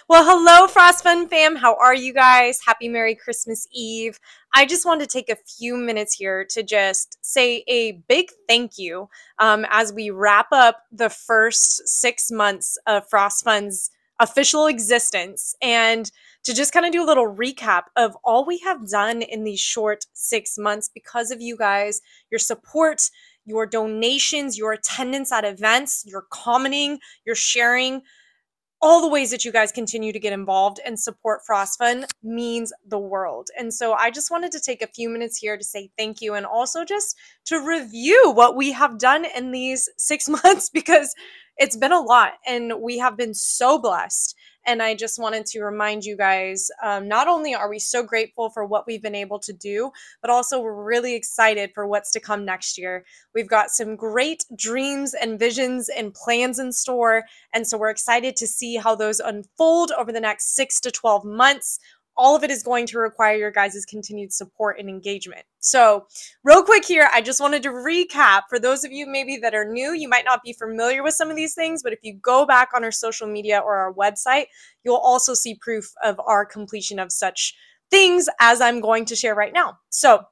Well, hello, Frost Fun fam. How are you guys? Happy Merry Christmas Eve. I just wanted to take a few minutes here to just say a big thank you as we wrap up the first 6 months of Frost Fun's official existence and to just kind of do a little recap of all we have done in these short 6 months because of you guys, your support, your donations, your attendance at events, your commenting, your sharing. All the ways that you guys continue to get involved and support Frost Fun means the world. And so I just wanted to take a few minutes here to say thank you and also just to review what we have done in these 6 months because it's been a lot and we have been so blessed. And I just wanted to remind you guys, not only are we so grateful for what we've been able to do, but also we're really excited for what's to come next year. We've got some great dreams and visions and plans in store. And so we're excited to see how those unfold over the next 6 to 12 months. All of it is going to require your guys' continued support and engagement. So real quick here, I just wanted to recap for those of you maybe that are new, you might not be familiar with some of these things, but if you go back on our social media or our website, you'll also see proof of our completion of such things as I'm going to share right now. So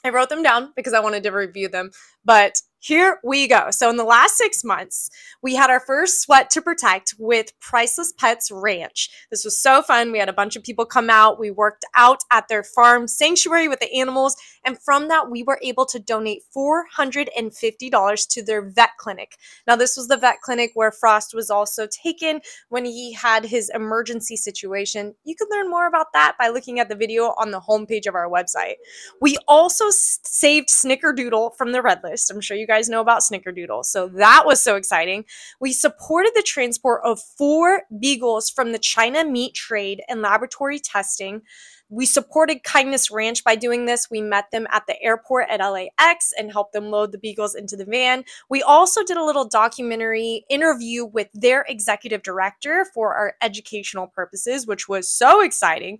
I wrote them down because I wanted to review them, but here we go. So in the last 6 months, we had our first Sweat to Protect with Priceless Pets Ranch. This was so fun. We had a bunch of people come out. We worked out at their farm sanctuary with the animals. And from that, we were able to donate $450 to their vet clinic. Now, this was the vet clinic where Frost was also taken when he had his emergency situation. You can learn more about that by looking at the video on the homepage of our website. We also saved Snickerdoodle from the red list. I'm sure you guys know about Snickerdoodle. So that was so exciting. We supported the transport of 4 beagles from the China meat trade and laboratory testing. We supported Kindness Ranch by doing this. We met them at the airport at LAX and helped them load the beagles into the van. We also did a little documentary interview with their executive director for our educational purposes, which was so exciting.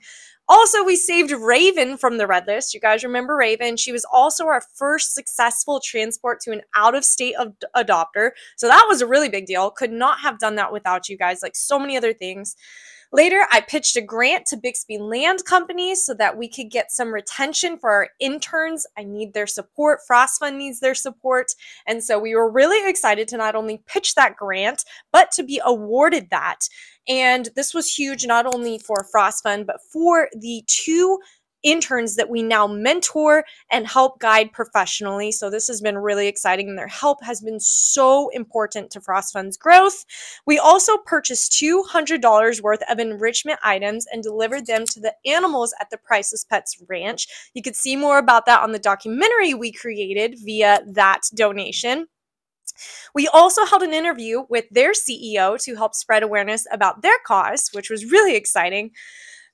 Also, we saved Raven from the red list. You guys remember Raven. She was also our first successful transport to an out-of-state adopter. So that was a really big deal. Could not have done that without you guys, like so many other things. Later, I pitched a grant to Bixby Land Company so that we could get some retention for our interns. I need their support. Frost Fun needs their support. And so we were really excited to not only pitch that grant, but to be awarded that. And this was huge, not only for Frost Fun, but for the 2 interns that we now mentor and help guide professionally. So this has been really exciting and their help has been so important to Frost Fun's growth. We also purchased $200 worth of enrichment items and delivered them to the animals at the Priceless Pets Ranch. You could see more about that on the documentary we created via that donation. We also held an interview with their CEO to help spread awareness about their cause, which was really exciting.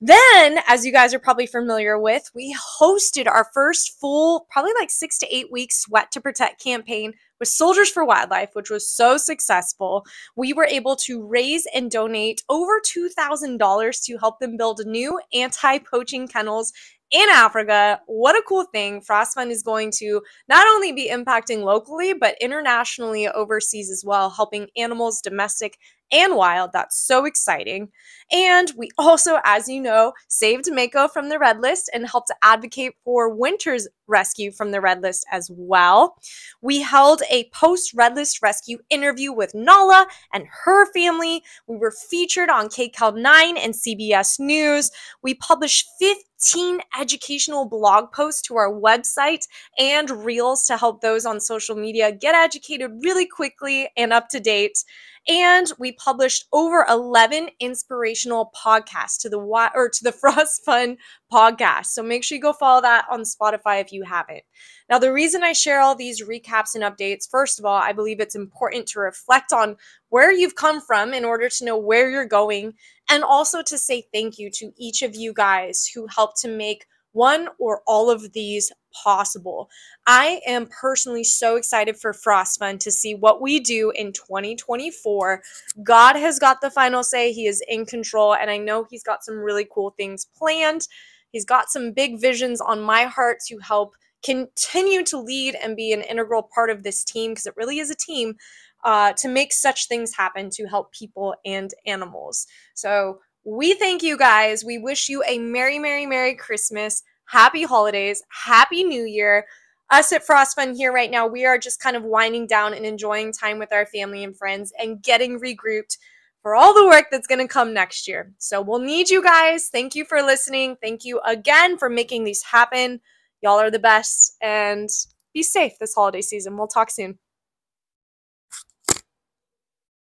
Then, as you guys are probably familiar with, we hosted our first full, probably like 6 to 8 week Sweat to Protect campaign with Soldiers for Wildlife, which was so successful. We were able to raise and donate over $2,000 to help them build new anti-poaching kennels in Africa. What a cool thing. Frost Fun is going to not only be impacting locally, but internationally overseas as well, helping animals, domestic and wild. That's so exciting. And we also, as you know, saved Mako from the red list and helped to advocate for Winter's rescue from the red list as well. We held a post-red list rescue interview with Nala and her family. We were featured on KCAL 9 and CBS News. We published 15 educational blog posts to our website and reels to help those on social media get educated really quickly and up to date. And we published over 11 inspirational podcasts to the Frost Fun podcast. So make sure you go follow that on Spotify if you haven't. Now, the reason I share all these recaps and updates, first of all, I believe it's important to reflect on where you've come from in order to know where you're going, and also to say thank you to each of you guys who helped to make one or all of these possible. I am personally so excited for Frost Fun to see what we do in 2024. God has got the final say. He is in control, and I know he's got some really cool things planned. He's got some big visions on my heart to help continue to lead and be an integral part of this team, because it really is a team, to make such things happen to help people and animals. So We thank you guys. We wish you a Merry, Merry, Merry Christmas, Happy Holidays, Happy New Year. Us at Frost Fun here right now, we are just kind of winding down and enjoying time with our family and friends and getting regrouped for all the work that's going to come next year. So we'll need you guys. Thank you for listening. Thank you again for making these happen. Y'all are the best, and be safe this holiday season. We'll talk soon.